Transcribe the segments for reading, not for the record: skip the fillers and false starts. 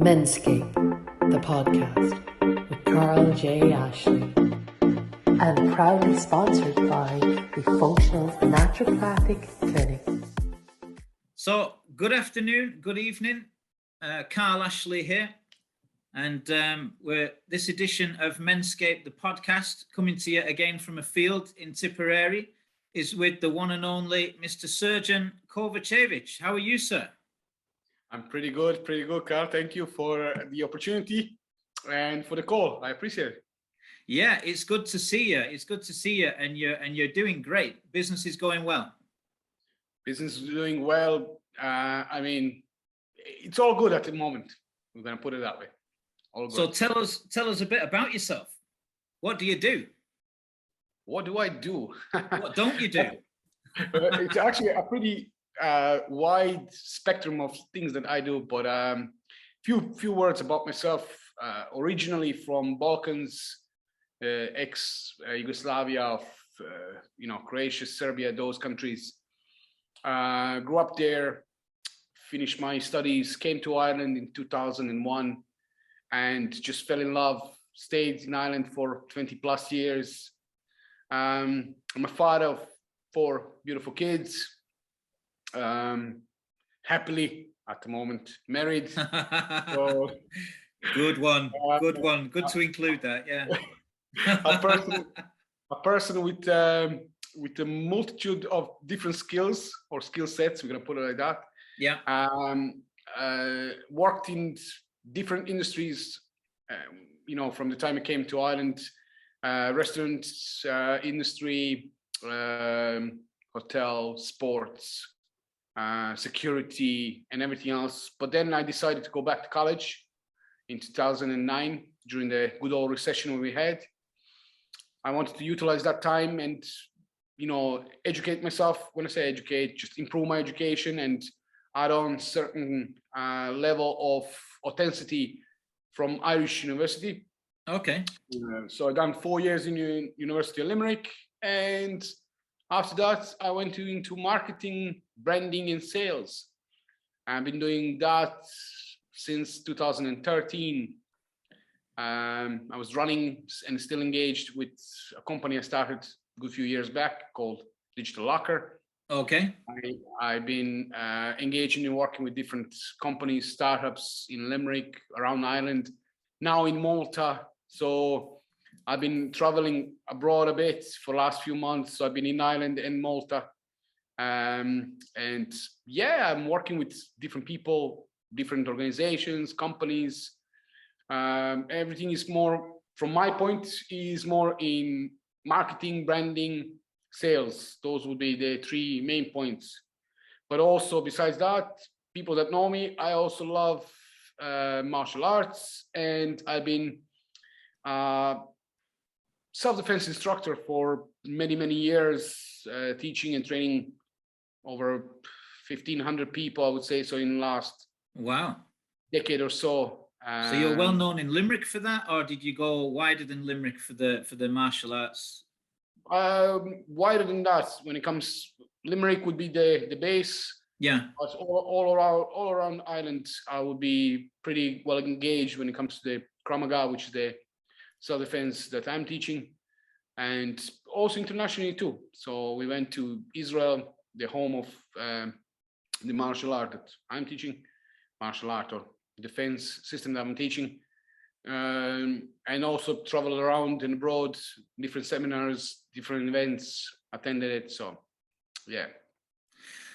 Menscape, the podcast with Carl.J. Ashley, and proudly sponsored by the Functional Naturopathic Clinic. So, good afternoon, good evening. Carl Ashley here, and we're this edition of Menscape, the podcast, coming to you again from a field in Tipperary, is with the one and only Mr. Srdan Kovacevic. How are you, sir? I'm pretty good, Carl. Thank you for the opportunity and for the call. I appreciate it. Yeah, it's good to see you. It's good to see you, and you're doing great. Business is going well. Business is doing well. I mean, it's all good at the moment. We're gonna put it that way. All good. So tell us a bit about yourself. What do you do? What do I do? What don't you do? It's actually a pretty wide spectrum of things that I do, but few words about myself. Originally from Balkans, ex Yugoslavia, of Croatia, Serbia, those countries. Grew up there, finished my studies, came to Ireland in 2001, and just fell in love. Stayed in Ireland for 20 plus years. I'm a father of 4 beautiful kids. Happily at the moment married. So, Good one. Good to include that. Yeah. a person with a multitude of different skills or skill sets. We're gonna put it like that. Yeah. Worked in different industries. From the time I came to Ireland, restaurant industry, hotel, sports, security, and everything else. But then I decided to go back to college in 2009 during the good old recession we had. I wanted to utilize that time and, educate myself. When I say educate, just improve my education and add on certain level of authenticity from Irish University. Okay. So I done 4 years in University of Limerick, and after that I went into marketing, branding, and sales. I've been doing that since 2013. I was running and still engaged with a company I started a good few years back called Digital Locker. Okay. I've been engaging in working with different companies, startups in Limerick, around Ireland, now in Malta. So I've been traveling abroad a bit for the last few months. So I've been in Ireland and Malta. And yeah, I'm working with different people, different organizations, companies. Everything is more, from my point, is more in marketing, branding, sales. Those would be the 3 main points. But also besides that, people that know me, I also love martial arts, and I've been self-defense instructor for many years, teaching and training over 1,500 people, I would say, so in the last decade or so. So you're well known in Limerick for that, or did you go wider than Limerick for the martial arts? Wider than that. When it comes, Limerick would be the base. Yeah. But all around Ireland, I would be pretty well engaged when it comes to the Krav Maga, which is the self-defense that I'm teaching, and also internationally too. So we went to Israel, the home of the martial art that I'm teaching, martial art or defense system that I'm teaching, and also traveled around and abroad, different seminars, different events, attended it. So yeah.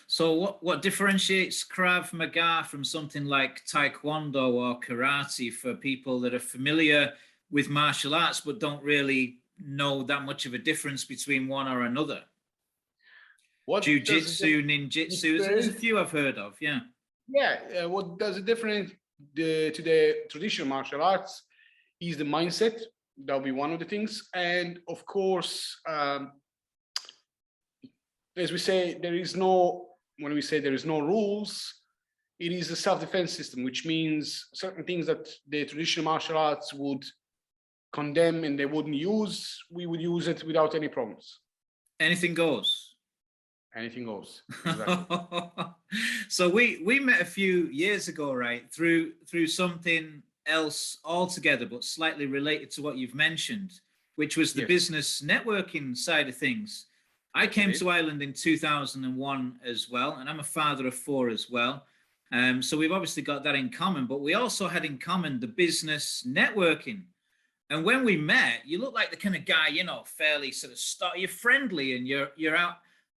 So what differentiates Krav Maga from something like Taekwondo or karate for people that are familiar with martial arts but don't really know that much of a difference between one or another? Jiu-jitsu, ninjutsu, there's a few I've heard of, yeah. Yeah, what does it different to the traditional martial arts is the mindset. That'll be one of the things. And of course, as we say, when we say there is no rules, it is a self-defense system, which means certain things that the traditional martial arts would condemn and they wouldn't use, we would use it without any problems. Anything goes. anything goes. Exactly. So we met a few years ago, right? Through something else altogether, but slightly related to what you've mentioned, which was the Yes. business networking side of things. I Yes, came it is. to Ireland in 2001 as well, and I'm a father of 4 as well. So we've obviously got that in common, but we also had in common the business networking. And when we met, you look like the kind of guy, you know, fairly sort of you're friendly and you're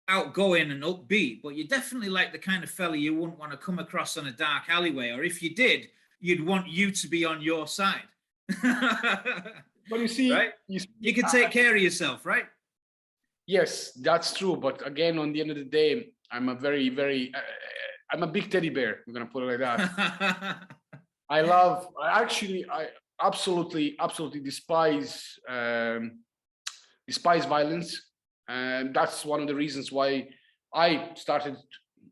outgoing and upbeat, but you're definitely like the kind of fella you wouldn't want to come across on a dark alleyway, or if you did, you'd want you to be on your side. But you see, right? You can take care of yourself, right? Yes, that's true. But again, on the end of the day, I'm a very, very, I'm a big teddy bear. We're gonna put it like that. I absolutely despise violence, and that's one of the reasons why I started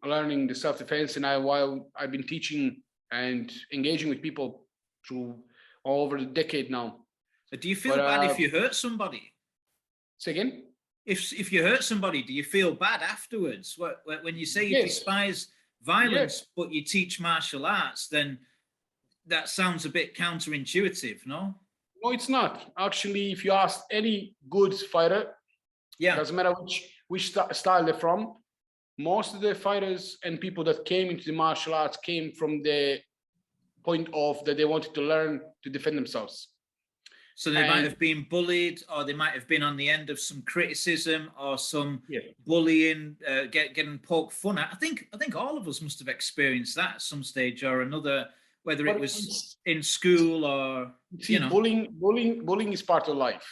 learning the self-defense, and while I've been teaching and engaging with people through over the decade now. Do you feel bad if you hurt somebody? Say again? If you hurt somebody, do you feel bad afterwards? When you say you despise violence, but you teach martial arts, then that sounds a bit counterintuitive, no? No, it's not. Actually, if you ask any good fighter, doesn't matter which style they're from, most of the fighters and people that came into the martial arts came from the point of that they wanted to learn to defend themselves. So they might have been bullied, or they might have been on the end of some criticism or some bullying, getting poked fun at. I think all of us must have experienced that at some stage or another, whether it was in school or bullying is part of life,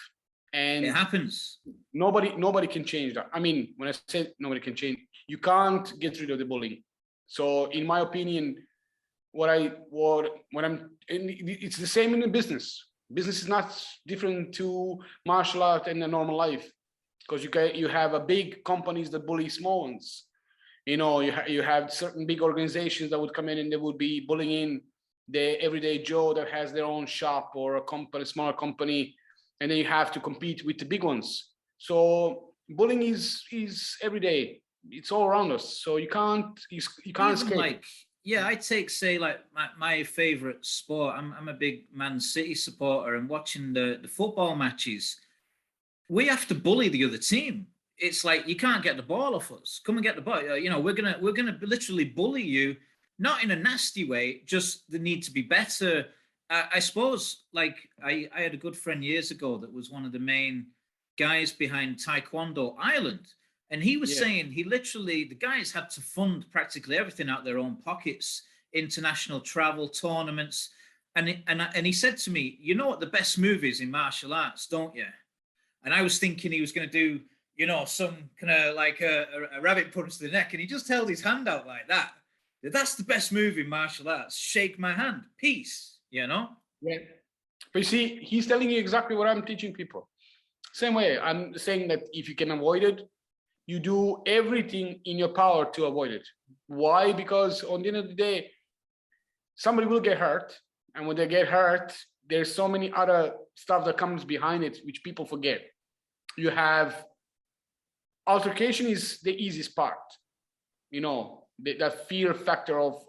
and it happens. Nobody can change that. I mean, when I say nobody can change, you can't get rid of the bullying. So, in my opinion, it's the same in the business. Business is not different to martial art and a normal life, because you have a big companies that bully small ones. You know, you have certain big organizations that would come in and they would be bullying the everyday Joe that has their own shop or a smaller company, and then you have to compete with the big ones. So bullying is every day. It's all around us. So you can't escape. I take, say, like my favorite sport. I'm a big Man City supporter, and watching the football matches, we have to bully the other team. It's like, you can't get the ball off us. Come and get the ball. You know, we're gonna literally bully you, not in a nasty way. Just the need to be better. I suppose, like I had a good friend years ago that was one of the main guys behind Taekwondo Ireland. And he was saying the guys had to fund practically everything out their own pockets, international travel, tournaments. And he said to me, you know what the best move is in martial arts, don't you? And I was thinking he was going to do, you know, some kind of like a rabbit punch to the neck. And he just held his hand out like that. That's the best move in martial arts. Shake my hand. Peace, you know? Yeah. But you see, he's telling you exactly what I'm teaching people. Same way, I'm saying that if you can avoid it, you do everything in your power to avoid it. Why? Because on the end of the day, somebody will get hurt. And when they get hurt, there's so many other stuff that comes behind it, which people forget. You have altercation is the easiest part. You know, that fear factor of,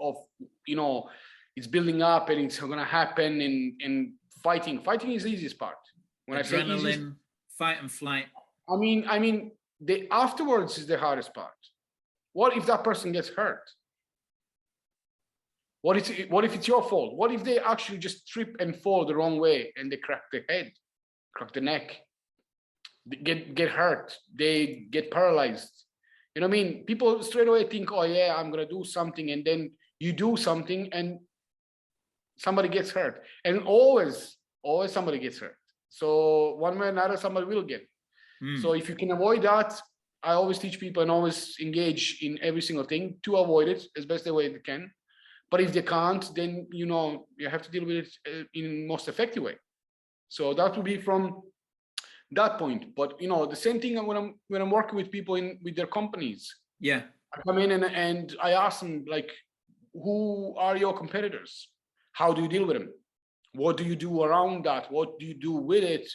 you know, it's building up and it's going to happen and fighting. Fighting is the easiest part. When adrenaline, I say easiest, fight and flight. I mean, the afterwards is the hardest part. What if that person gets hurt? What if it's your fault? What if they actually just trip and fall the wrong way and they crack the head, crack the neck, get hurt, they get paralyzed? You know what I mean? People straight away think, oh yeah, I'm gonna do something, and then you do something and somebody gets hurt. And always somebody gets hurt. So one way or another, somebody will get. So if you can avoid that, I always teach people and always engage in every single thing to avoid it as best the way they can. But if they can't, then, you know, you have to deal with it in most effective way. So that would be from that point. But, you know, the same thing when I'm working with people with their companies. Yeah. I come in and I ask them, like, who are your competitors? How do you deal with them? What do you do around that? What do you do with it?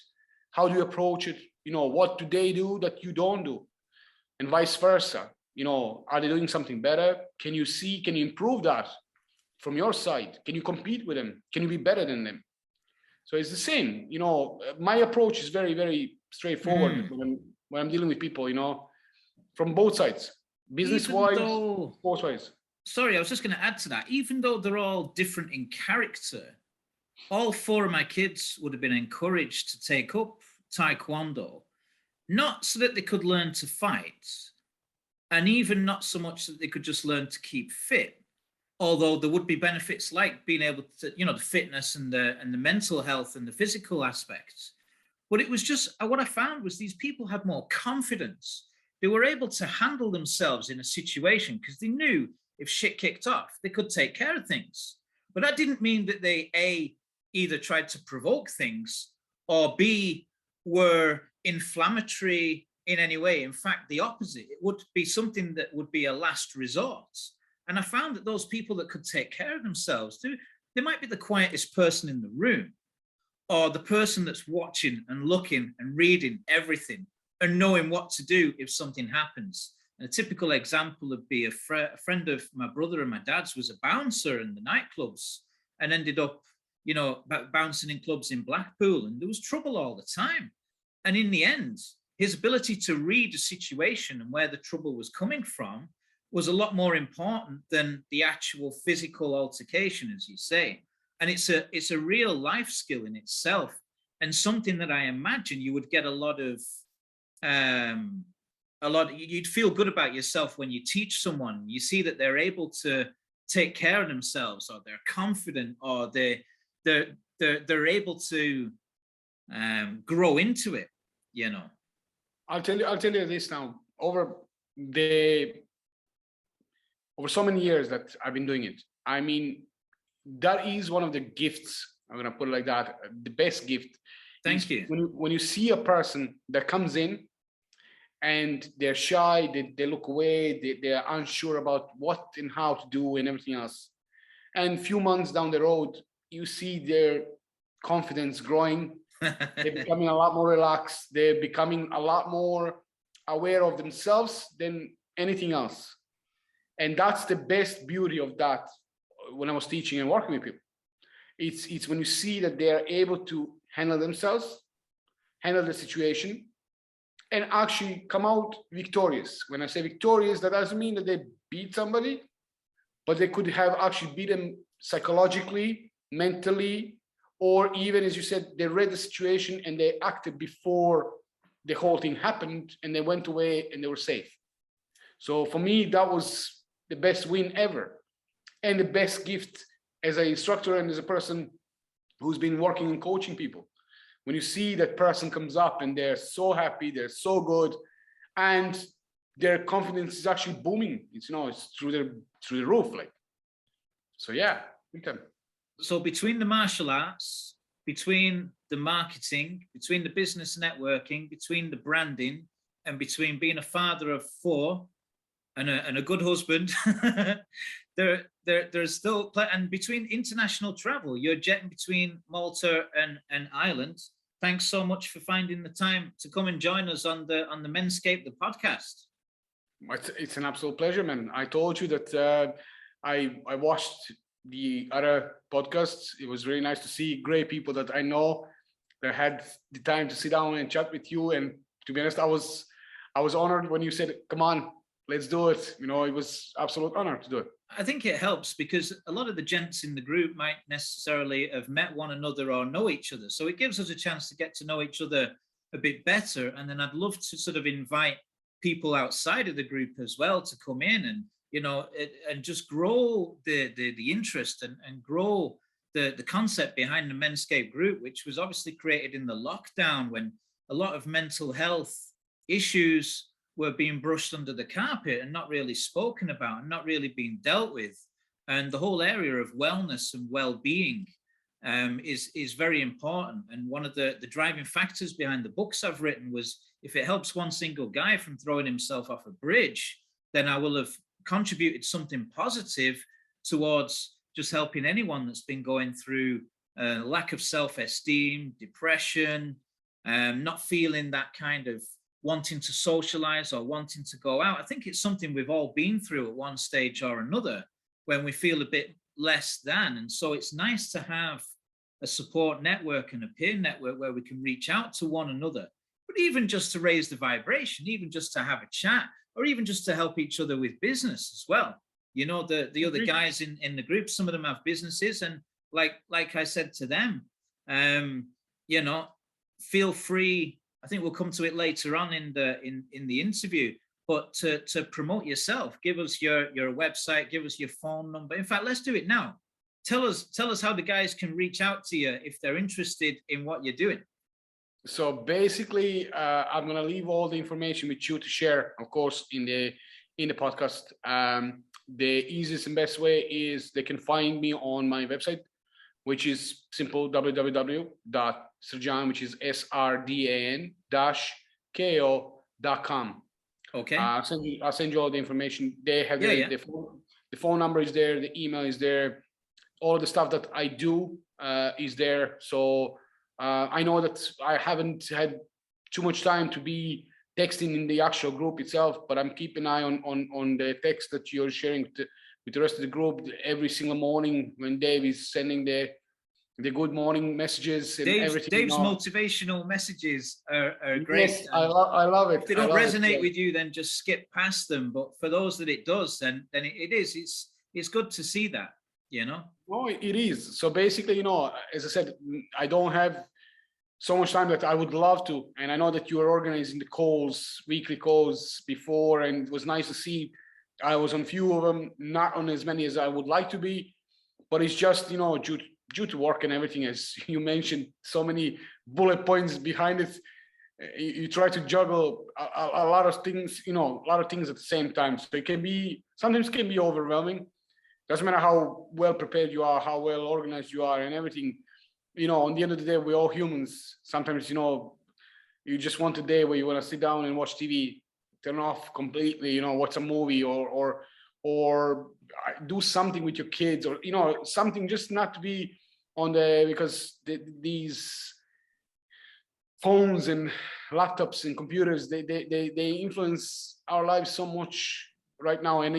How do you approach it? You know, what do they do that you don't do? And vice versa. are they doing something better? Can you improve that from your side? Can you compete with them? Can you be better than them? So it's the same, my approach is very, very straightforward when I'm dealing with people, from both sides, business-wise, both ways. Sorry, I was just going to add to that. Even though they're all different in character, all 4 of my kids would have been encouraged to take up Taekwondo, not so that they could learn to fight, and even not so much that they could just learn to keep fit. Although there would be benefits like being able to, the fitness and the mental health and the physical aspects. But it was just, what I found was these people had more confidence. They were able to handle themselves in a situation because they knew if shit kicked off, they could take care of things. But that didn't mean that they, A, either tried to provoke things, or B, were inflammatory in any way. In fact, the opposite. It would be something that would be a last resort. And I found that those people that could take care of themselves, they might be the quietest person in the room, or the person that's watching and looking and reading everything and knowing what to do if something happens. And a typical example would be a friend of my brother and my dad's was a bouncer in the nightclubs and ended up, bouncing in clubs in Blackpool, and there was trouble all the time. And in the end, his ability to read a situation and where the trouble was coming from was a lot more important than the actual physical altercation, as you say. And it's a real life skill in itself, and something that I imagine you would get you'd feel good about yourself when you teach someone. You see that they're able to take care of themselves, or they're confident, or they're able to grow into it, I'll tell you this now. Over so many years that I've been doing it, I mean, that is one of the gifts. I'm gonna put it like that. The best gift. Thank you. When you see a person that comes in and they're shy, they look away, they're unsure about what and how to do and everything else. And a few months down the road, you see their confidence growing. They're becoming a lot more relaxed. They're becoming a lot more aware of themselves than anything else. And that's the best beauty of that when I was teaching and working with people. It's when you see that they are able to handle themselves, handle the situation, and actually come out victorious. When I say victorious, that doesn't mean that they beat somebody, but they could have actually beat them psychologically, mentally, or even, as you said, they read the situation and they acted before the whole thing happened, and they went away and they were safe. So for me, that was the best win ever, and the best gift as an instructor and as a person who's been working and coaching people. When you see that person comes up and they're so happy, they're so good, and their confidence is actually booming. It's through the roof, like. So yeah, okay. So between the martial arts, between the marketing, between the business networking, between the branding, and between being a father of 4 and a good husband, there's still, and between international travel, you're jetting between Malta and Ireland. Thanks so much for finding the time to come and join us on the Menscape, the podcast. It's an absolute pleasure, man. I told you that I watched the other podcasts. It was really nice to see great people that I know that had the time to sit down and chat with you. And to be honest, I was honored when you said, "Come on, let's do it." It was absolute honor to do it. I think it helps because a lot of the gents in the group might necessarily have met one another or know each other. So it gives us a chance to get to know each other a bit better. And then I'd love to sort of invite people outside of the group as well to come in and, and just grow the interest and grow the concept behind the Menscape group, which was obviously created in the lockdown when a lot of mental health issues were being brushed under the carpet and not really spoken about and not really being dealt with. And the whole area of wellness and well-being is very important. And one of the driving factors behind the books I've written was, if it helps one single guy from throwing himself off a bridge, then I will have contributed something positive towards just helping anyone that's been going through lack of self-esteem, depression, not feeling that kind of wanting to socialize or wanting to go out. I think it's something we've all been through at one stage or another when we feel a bit less than. And so it's nice to have a support network and a peer network where we can reach out to one another, but even just to raise the vibration, even just to have a chat, or even just to help each other with business as well. You know, the other guys in the group, some of them have businesses, and like I said to them, you know, feel free. I think we'll come to it later on in the interview, but to promote yourself, give us your website, give us your phone number. In fact, let's do it now. Tell us how the guys can reach out to you if they're interested in what you're doing. So basically, I'm gonna leave all the information with you to share, of course, in the podcast. The easiest and best way is they can find me on my website, which is simple, www.Srdan, which is SRDAN-KO.com. Okay. I'll send you all the information. They have the phone number is there, the email is there, all the stuff that I do is there. So I know that I haven't had too much time to be texting in the actual group itself, but I'm keeping an eye on the text that you're sharing with the rest of the group every single morning when Dave is sending the good morning messages and everything. Dave's motivational messages are great. Yes, I love it. If they don't resonate with you, then just skip past them. But for those that it does, then it's good to see that, you know. Oh, it is. So basically, you know, as I said, I don't have so much time that I would love to, and I know that you are organizing the calls, weekly calls before, and it was nice to see. I was on a few of them, not on as many as I would like to be, but it's just, you know, due to work and everything, as you mentioned, so many bullet points behind it. You try to juggle a lot of things, you know, a lot of things at the same time. So sometimes it can be overwhelming. Doesn't matter how well prepared you are, how well organized you are and everything. You know, on the end of the day, we're all humans. Sometimes, you know, you just want a day where you want to sit down and watch TV, turn off completely, you know, watch a movie or do something with your kids, or, you know, something just not to be on because these phones and laptops and computers, they influence our lives so much right now. And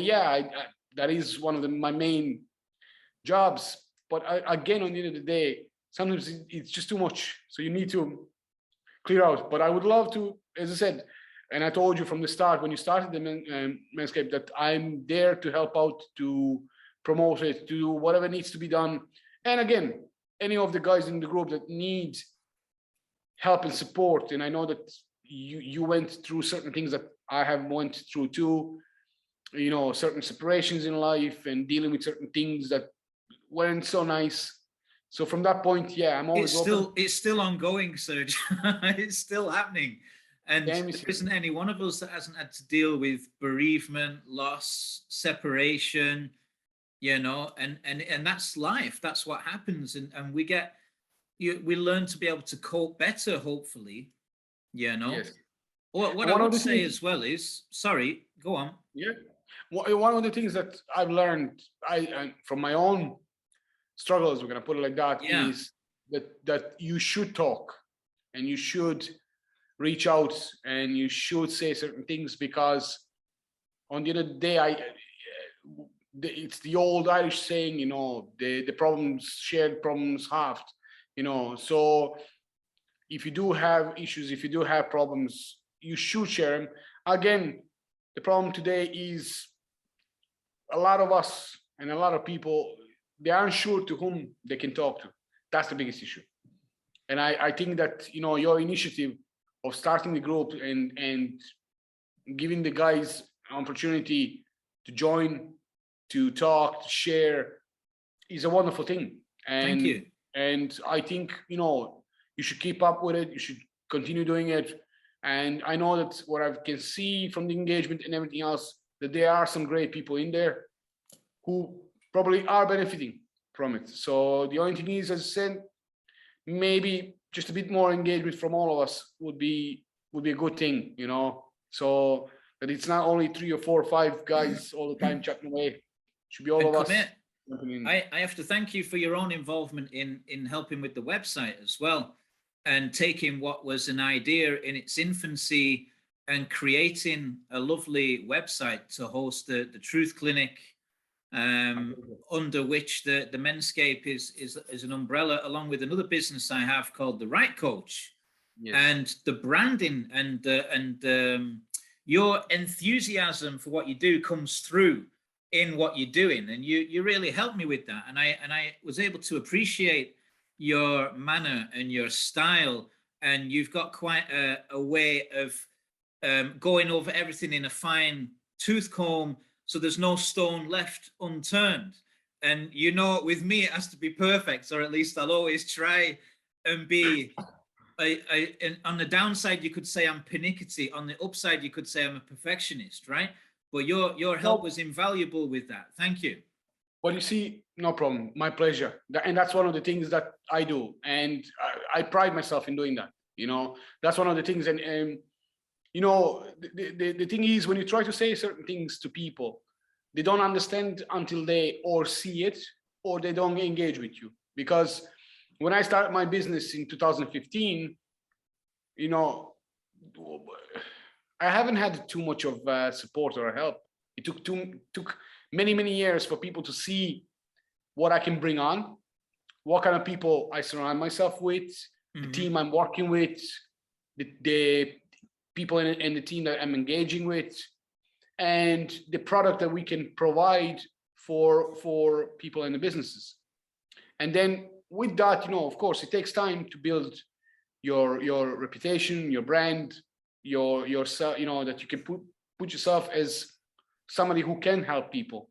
that is one of my main jobs. But again, on the end of the day, sometimes it's just too much. So you need to clear out. But I would love to, as I said, and I told you from the start when you started the Menscape, that I'm there to help out, to promote it, to do whatever needs to be done. And again, any of the guys in the group that need help and support, and I know that you went through certain things that I have went through too, you know, certain separations in life and dealing with certain things that weren't so nice. So from that point, yeah, I'm always open. It's still ongoing, Serge. It's still happening. And there isn't any one of us that hasn't had to deal with bereavement, loss, separation, you know, and that's life. That's what happens. And we learn to be able to cope better, hopefully, you know. Yes. What I would say as well is, sorry, go on. Yeah. One of the things that I've learned from my own struggles, we're going to put it like that, is that you should talk and you should reach out and you should say certain things, because on the end of the day, it's the old Irish saying, you know, the problems shared, problems halved, you know. So if you do have issues, if you do have problems, you should share them. Again, the problem today is a lot of us and a lot of people, they aren't sure to whom they can talk to. That's the biggest issue. And I think that, you know, your initiative of starting the group and giving the guys an opportunity to join, to talk, to share, is a wonderful thing. And, thank you. And I think, you know, you should keep up with it. You should continue doing it. And I know that what I can see from the engagement and everything else, that there are some great people in there who probably are benefiting from it. So the only thing is, as I said, maybe just a bit more engagement from all of us would be a good thing, you know. So that it's not only 3 or 4 or 5 guys all the time chatting away. It should be all of us. I have to thank you for your own involvement in helping with the website as well, and taking what was an idea in its infancy and creating a lovely website to host the Truth Clinic, under which the Menscape is an umbrella, along with another business I have called The Right Coach. Yes. And the branding and your enthusiasm for what you do comes through in what you're doing, and you really helped me with that. And I was able to appreciate your manner and your style, and you've got quite a way of going over everything in a fine tooth comb, so there's no stone left unturned. And you know, with me, it has to be perfect, or at least I'll always try and be. And on the downside, you could say I'm pernickety. On the upside, you could say I'm a perfectionist, right? But your help was invaluable with that. Thank you. Well, you see, no problem. My pleasure. And that's one of the things that I do, and I pride myself in doing that. You know, that's one of the things. And you know, the thing is, when you try to say certain things to people, they don't understand until they or see it or they don't engage with you. Because when I started my business in 2015, you know, I haven't had too much of support or help. It took many years for people to see what I can bring on, what kind of people I surround myself with, the team I'm working with, the people in the team that I'm engaging with, and the product that we can provide for people in the businesses. And then with that, you know, of course, it takes time to build your reputation, your brand, your you know, that you can put yourself as somebody who can help people.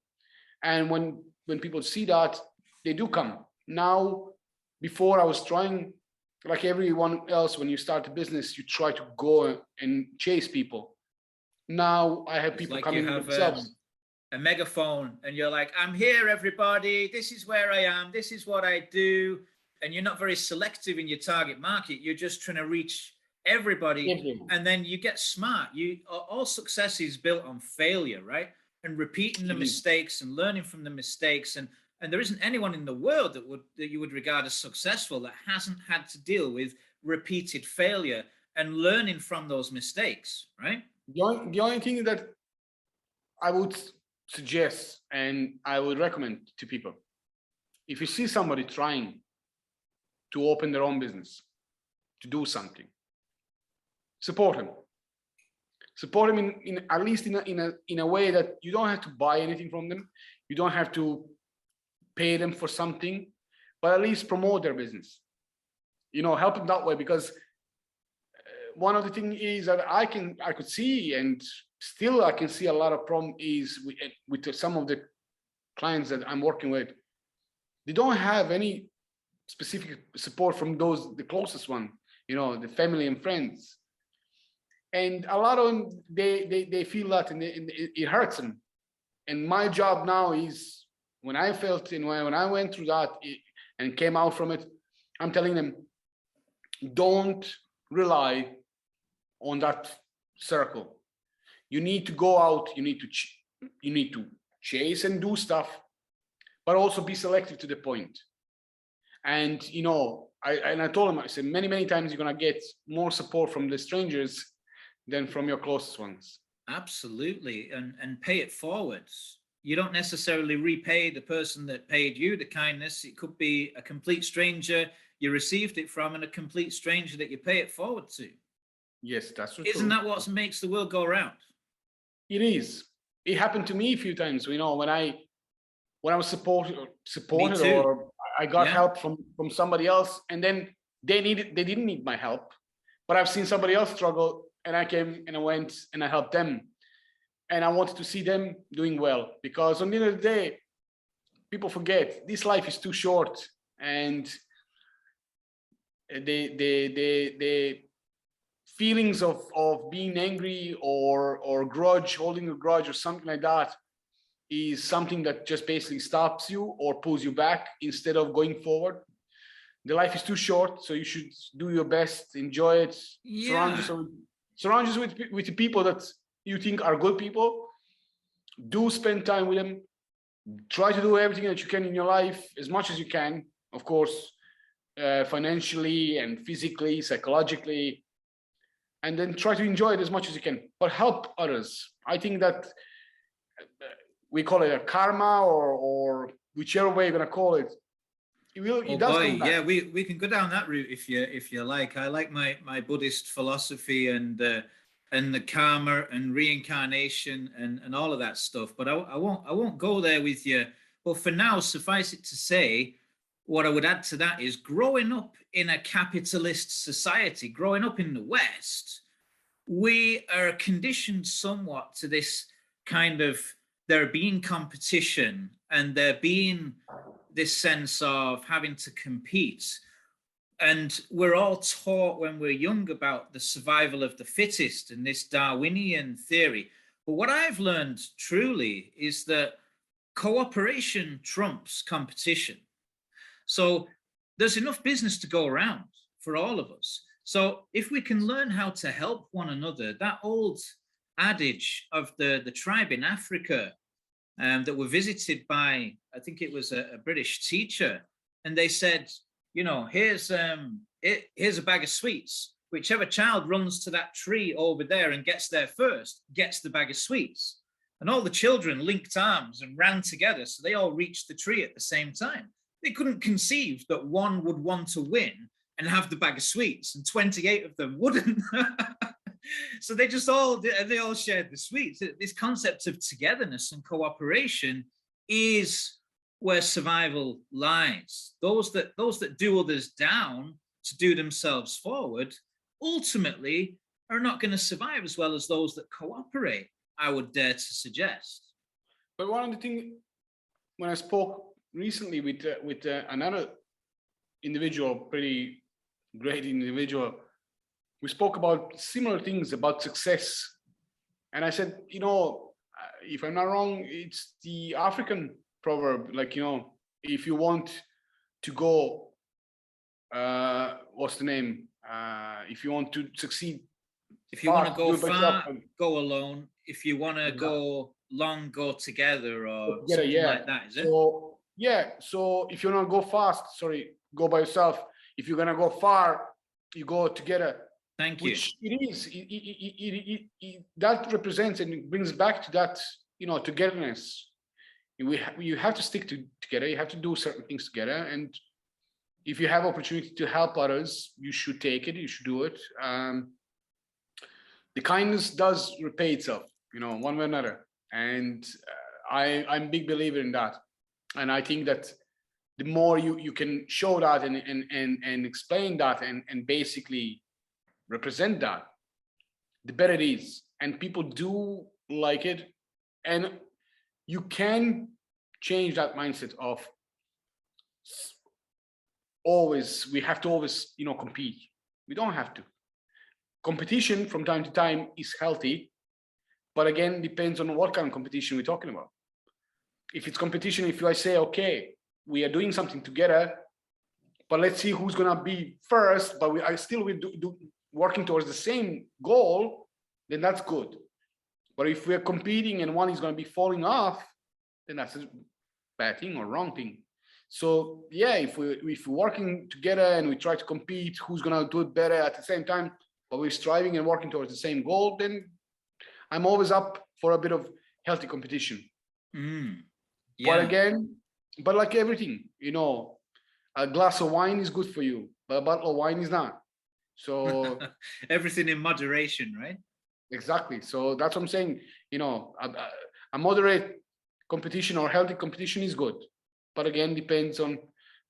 And when people see that, they do come. Now, before I was trying, like everyone else, when you start a business, you try to go and chase people. Now I have people coming themselves. A megaphone, and you're like, I'm here, everybody. This is where I am. This is what I do. And you're not very selective in your target market. You're just trying to reach everybody. And then you get smart. All success is built on failure, right? And repeating the mistakes and learning from the mistakes. And there isn't anyone in the world that you would regard as successful that hasn't had to deal with repeated failure and learning from those mistakes, right? The only thing that I would suggest and I would recommend to people, if you see somebody trying to open their own business, to do something, support him. Support him in at least in a way that you don't have to buy anything from them, you don't have to pay them for something, but at least promote their business. You know, help them that way, because one of the things is that I could see, and still I can see a lot of problem is with some of the clients that I'm working with. They don't have any specific support from the closest one, you know, the family and friends. And a lot of them, they feel that, and it hurts them. And my job now is, when I felt and when I went through that and came out from it, I'm telling them, don't rely on that circle. You need to go out, you need to chase and do stuff, but also be selective to the point. And you know, I told him, I said, many times you're gonna get more support from the strangers than from your closest ones. Absolutely. And pay it forward. You don't necessarily repay the person that paid you the kindness. It could be a complete stranger you received it from, and a complete stranger that you pay it forward to. Yes, that's true. Isn't that what makes the world go round? It is. It happened to me a few times, you know, when I was supported or I got help from somebody else, and then they didn't need my help, but I've seen somebody else struggle, and I came and I went and I helped them, and I wanted to see them doing well, because on the end of the day, people forget this life is too short, and the feelings of being angry or holding a grudge or something like that is something that just basically stops you or pulls you back instead of going forward. The life is too short, so you should do your best, enjoy it. Surround yourself with the people that you think are good people. Do spend time with them. Try to do everything that you can in your life as much as you can, of course, financially and physically, psychologically. and then try to enjoy it as much as you can, but help others. I think that we call it a karma or whichever way you're going to call it. It does come back. Yeah, we can go down that route if you like. I like my Buddhist philosophy and the karma and reincarnation and all of that stuff. But I won't go there with you. But for now, suffice it to say, what I would add to that is growing up in a capitalist society, growing up in the West, we are conditioned somewhat to this kind of there being competition and there being this sense of having to compete. And we're all taught when we're young about the survival of the fittest and this Darwinian theory. But what I've learned truly is that cooperation trumps competition. So there's enough business to go around for all of us. So if we can learn how to help one another, that old adage of the tribe in Africa that were visited by, I think it was a British teacher, and they said, you know, here's a bag of sweets. Whichever child runs to that tree over there and gets there first gets the bag of sweets. And all the children linked arms and ran together, so they all reached the tree at the same time. They couldn't conceive that one would want to win and have the bag of sweets, and 28 of them wouldn't. So they all shared the sweets. This concept of togetherness and cooperation is where survival lies. Those that do others down to do themselves forward ultimately are not going to survive as well as those that cooperate, I would dare to suggest. But one of the things, when I spoke recently with another individual, pretty great individual, we spoke about similar things about success. And I said, you know, if I'm not wrong, it's the African proverb, like, you know, if you want to go, what's the name? If you want to succeed, if you want to go far, go alone. If you want to go long, go together, or something like that, is it? So, yeah. So if you want to go fast, go by yourself. If you're gonna go far, you go together. Thank you. Which it is. That represents and it brings back to that, you know, togetherness. You have to stick together. You have to do certain things together. And if you have opportunity to help others, you should take it. You should do it. The kindness does repay itself, you know, one way or another. And I'm a big believer in that. And I think that the more you can show that and explain that and basically represent that, the better it is. And people do like it. And you can change that mindset of we have to always, you know, compete. We don't have to. Competition from time to time is healthy, but again, depends on what kind of competition we're talking about. If it's competition, if I say, okay, we are doing something together, but let's see who's gonna be first, but we are still working towards the same goal, then that's good. But if we're competing and one is gonna be falling off, then that's a bad thing or wrong thing. So yeah, if we're working together and we try to compete, who's gonna do it better at the same time, but we're striving and working towards the same goal, then I'm always up for a bit of healthy competition. Yeah. But like everything, you know, a glass of wine is good for you, but a bottle of wine is not. So everything in moderation, right? Exactly. So that's what I'm saying. You know, a moderate competition or healthy competition is good, but again, depends on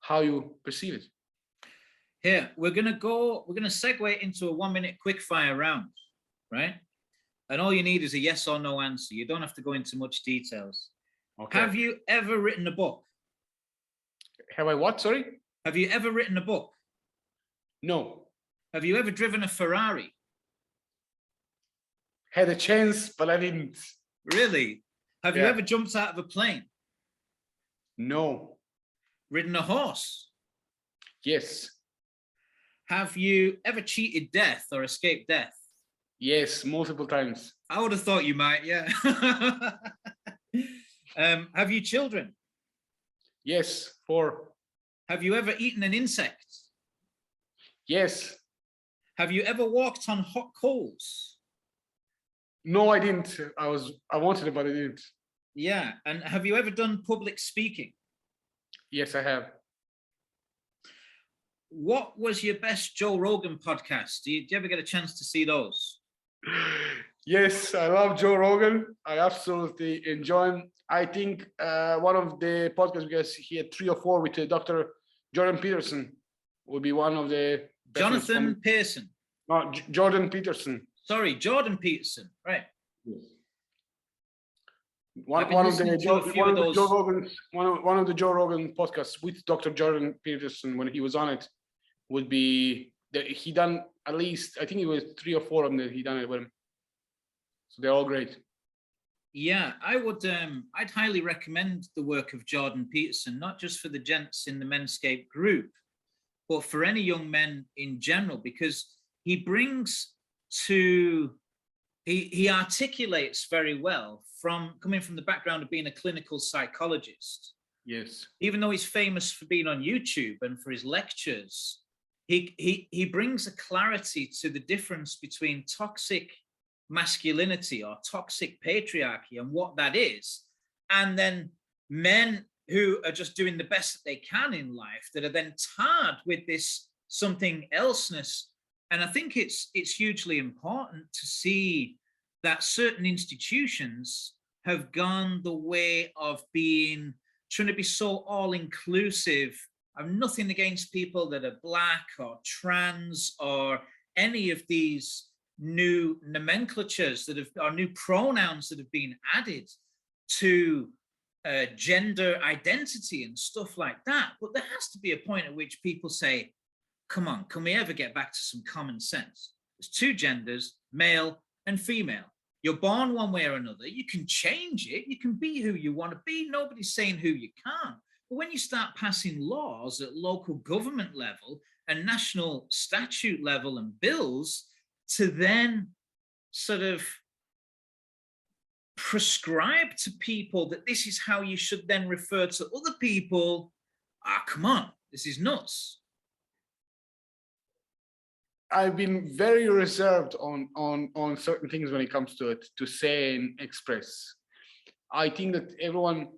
how you perceive it. Here, we're gonna segue into a 1-minute quickfire round, right? And all you need is a yes or no answer. You don't have to go into much details. Okay. Have you ever written a book? Have I what? Sorry? Have you ever written a book? No. Have you ever driven a Ferrari? Had a chance, but I didn't. Really? Have you ever jumped out of a plane? No. Ridden a horse? Yes. Have you ever cheated death or escaped death? Yes, multiple times. I would have thought you might, yeah. Have you children? Yes, 4. Have you ever eaten an insect? Yes. Have you ever walked on hot coals? No, I didn't. I wanted it, but I didn't. Yeah. And have you ever done public speaking? Yes, I have. What was your best Joe Rogan podcast? Do you ever get a chance to see those? Yes, I love Joe Rogan. I absolutely enjoy him. I think one of the podcasts, because he had 3 or 4 with Dr. Jordan Peterson, would be one of the best ones for me. Jonathan Pearson. No, Jordan Peterson. Sorry, Jordan Peterson. Right. Yes. I've been listening to a few of those. One of the Joe Rogan podcasts with Dr. Jordan Peterson, when he was on it, would be that he done at least, I think it was 3 or 4 of them that he done it with him. So they're all great. Yeah, I would. I'd highly recommend the work of Jordan Peterson, not just for the gents in the Menscape group, but for any young men in general, because he brings to, he articulates very well from coming from the background of being a clinical psychologist. Yes. Even though he's famous for being on YouTube and for his lectures, he brings a clarity to the difference between toxic masculinity or toxic patriarchy and what that is, and then men who are just doing the best that they can in life that are then tarred with this something elseness. And I think it's hugely important to see that certain institutions have gone the way of trying to be so all-inclusive. I've nothing against people that are black or trans or any of these new nomenclatures or new pronouns that have been added to gender identity and stuff like that. But there has to be a point at which people say, come on, can we ever get back to some common sense? There's 2 genders, male and female. You're born one way or another. You can change it. You can be who you want to be. Nobody's saying who you can't. But when you start passing laws at local government level and national statute level and bills to then sort of prescribe to people that this is how you should then refer to other people, come on, this is nuts. I've been very reserved on certain things when it comes to it, to say and express. I think that everyone,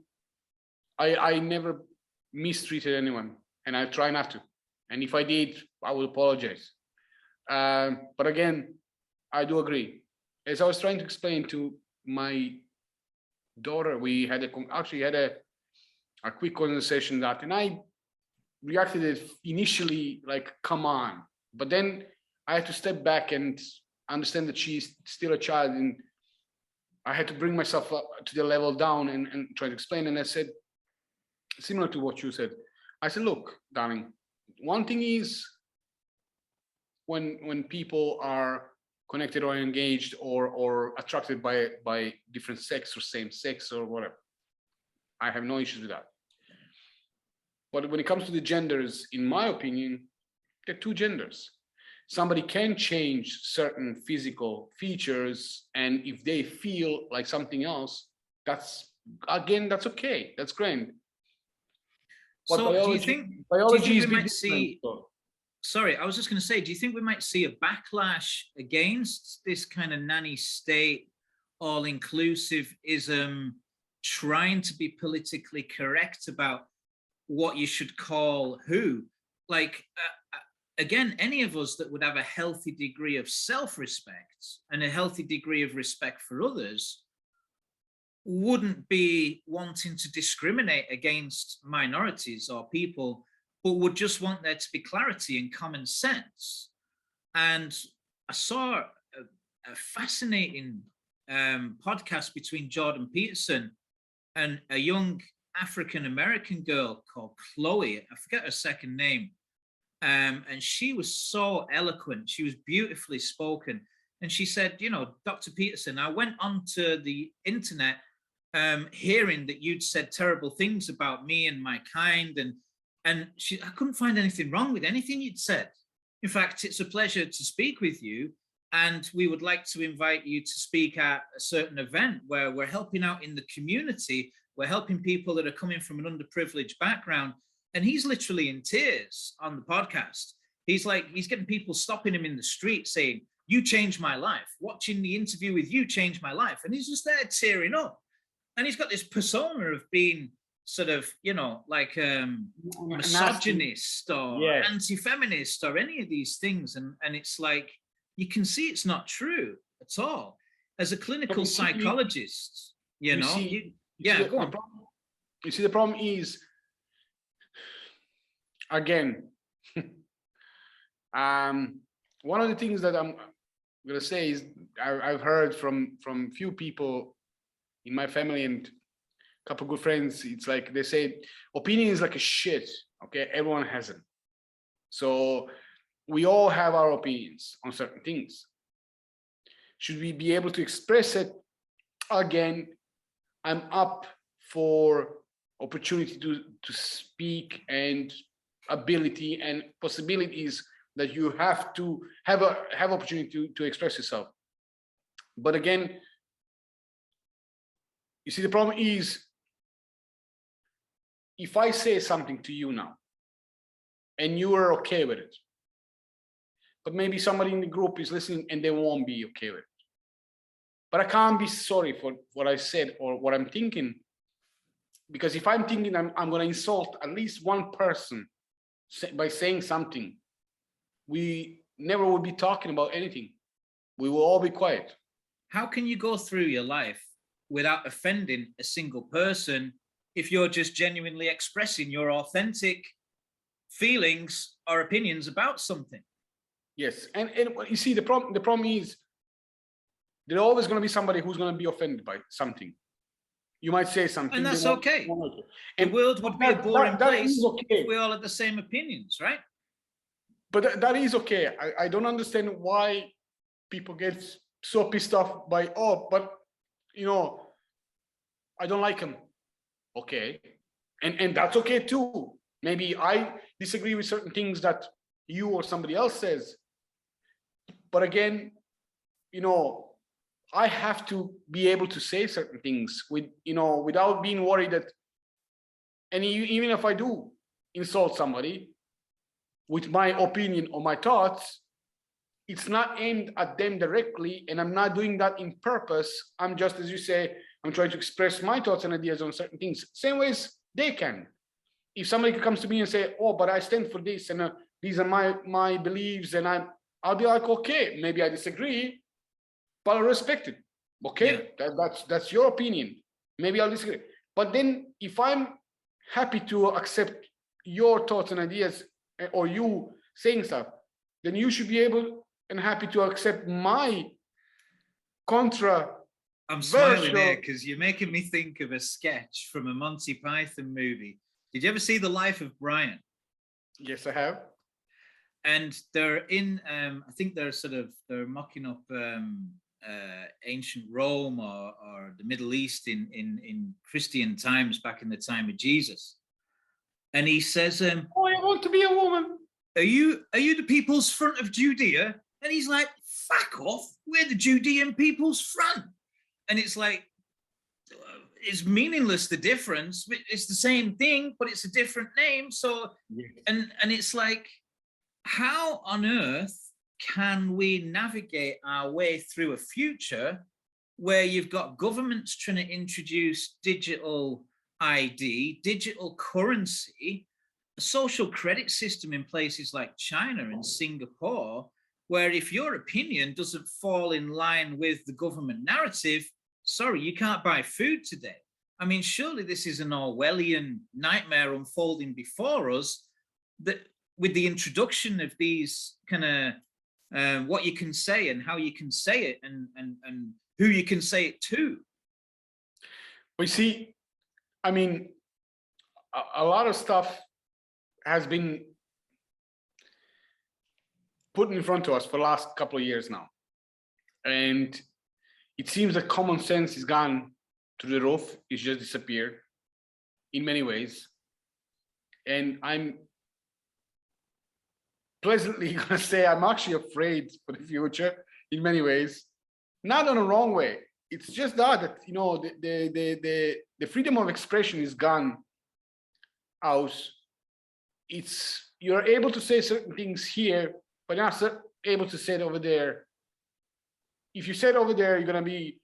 I never mistreated anyone, and I try not to. And if I did, I will apologize. But again, I do agree. As I was trying to explain to my daughter, we had a quick conversation that, and I reacted it initially like, come on. But then I had to step back and understand that she's still a child, and I had to bring myself up to the level down and try to explain. And I said, similar to what you said, I said, look, darling, one thing is when people are connected or engaged or attracted by different sex or same sex or whatever, I have no issues with that. But when it comes to the genders, in my opinion, there are 2 genders. Somebody can change certain physical features, and if they feel like something else, that's okay. That's great. But so biology, do you think we might see? Sorry, I was just going to say, do you think we might see a backlash against this kind of nanny state, all-inclusivism, trying to be politically correct about what you should call who? Like, again, any of us that would have a healthy degree of self-respect and a healthy degree of respect for others wouldn't be wanting to discriminate against minorities or people, but would just want there to be clarity and common sense. And I saw a fascinating podcast between Jordan Peterson and a young African-American girl called Chloe. I forget her second name. And she was so eloquent. She was beautifully spoken. And she said, Dr. Peterson, I went onto the internet hearing that you'd said terrible things about me and my kind. And I couldn't find anything wrong with anything you'd said. In fact, it's a pleasure to speak with you. And we would like to invite you to speak at a certain event where we're helping out in the community. We're helping people that are coming from an underprivileged background. And he's literally in tears on the podcast. He's getting people stopping him in the street saying, "You changed my life. Watching the interview with you changed my life." And he's just there tearing up. And he's got this persona of being sort of, like misogynist or anti-feminist or any of these things. And it's like, you can see it's not true at all. As a clinical psychologist, go on. You see, the problem is, again, one of the things that I'm going to say is I've heard from few people in my family and a couple of good friends. It's like they say opinion is like a shit. Okay, everyone has it. So we all have our opinions on certain things. Should we be able to express it? Again, I'm up for opportunity to speak and ability and possibilities that you have to have opportunity to express yourself. But again, you see, the problem is, if I say something to you now and you are okay with it, but maybe somebody in the group is listening and they won't be okay with it, but I can't be sorry for what I said or what I'm thinking, because if I'm thinking I'm going to insult at least one person by saying something, we never would be talking about anything. We will all be quiet. How can you go through your life without offending a single person if you're just genuinely expressing your authentic feelings or opinions about something? Yes, and you see, the problem is there's always going to be somebody who's going to be offended by something. You might say something, and that's okay. And the world would be a boring place if we all had the same opinions, right? But that is okay. I don't understand why people get so pissed off by, but I don't like him. Okay, and that's okay too. Maybe I disagree with certain things that you or somebody else says. But again, I have to be able to say certain things without being worried that, and even if I do insult somebody with my opinion or my thoughts, it's not aimed at them directly, and I'm not doing that in purpose. I'm just, as you say, I'm trying to express my thoughts and ideas on certain things, same ways they can. If somebody comes to me and say, "Oh, but I stand for this, and these are my beliefs," and I'll be like, "Okay, maybe I disagree, but I respect it. Okay, that's your opinion. Maybe I'll disagree. But then if I'm happy to accept your thoughts and ideas, or you saying stuff, then you should be able and happy to accept my contra." I'm smiling here because you're making me think of a sketch from a Monty Python movie. Did you ever see The Life of Brian? Yes, I have. And they're in, I think they're mocking up ancient Rome or the Middle East in Christian times, back in the time of Jesus. And he says, "I want to be a woman. Are you the People's Front of Judea?" And he's like, "Fuck off, we're the Judean People's Front." And it's like, it's meaningless, the difference. It's the same thing, but it's a different name. So, yes. And it's like, how on earth can we navigate our way through a future where you've got governments trying to introduce digital ID, digital currency, a social credit system in places like China and Singapore, where if your opinion doesn't fall in line with the government narrative, sorry, you can't buy food today. I mean, surely this is an Orwellian nightmare unfolding before us, that with the introduction of these kind of what you can say and how you can say it and who you can say it to. We see, I mean, a lot of stuff has been put in front of us for the last couple of years now. And it seems that common sense is gone through the roof. It's just disappeared in many ways. And I'm pleasantly going to say I'm actually afraid for the future in many ways. Not in a wrong way. It's just that the freedom of expression is gone out. It's you're able to say certain things here, but you're not able to say it over there. If you say it over there, you're going to be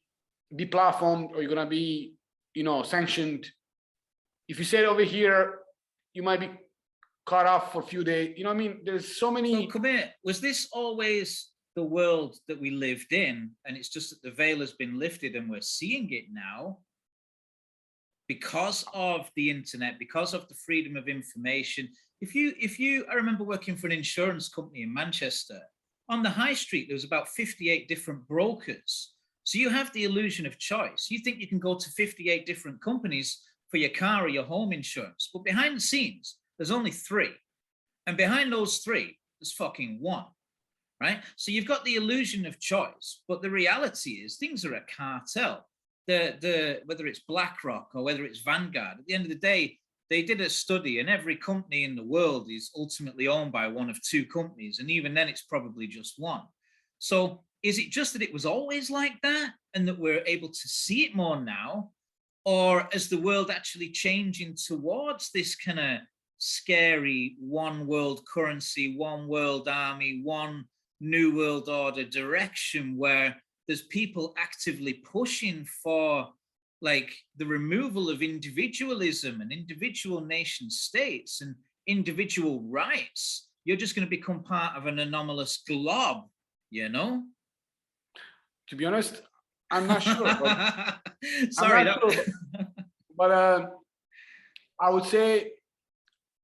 deplatformed or you're going to be, sanctioned. If you say it over here, you might be cut off for a few days. You know what I mean? There's so many. So come here. Was this always the world that we lived in? And it's just that the veil has been lifted and we're seeing it now because of the internet, because of the freedom of information. I remember working for an insurance company in Manchester. On the high street, there was about 58 different brokers. So you have the illusion of choice. You think you can go to 58 different companies for your car or your home insurance, but behind the scenes, there's only 3. And behind those 3, there's fucking 1, right? So you've got the illusion of choice, but the reality is things are a cartel. Whether it's BlackRock or whether it's Vanguard, at the end of the day, they did a study and every company in the world is ultimately owned by one of 2 companies. And even then it's probably just 1. So is it just that it was always like that and that we're able to see it more now? Or is the world actually changing towards this kind of scary one world currency, one world army, one new world order direction where there's people actively pushing for like the removal of individualism and individual nation states and individual rights? You're just going to become part of an anomalous glob, To be honest, I'm not sure. But Sorry. Sure, but I would say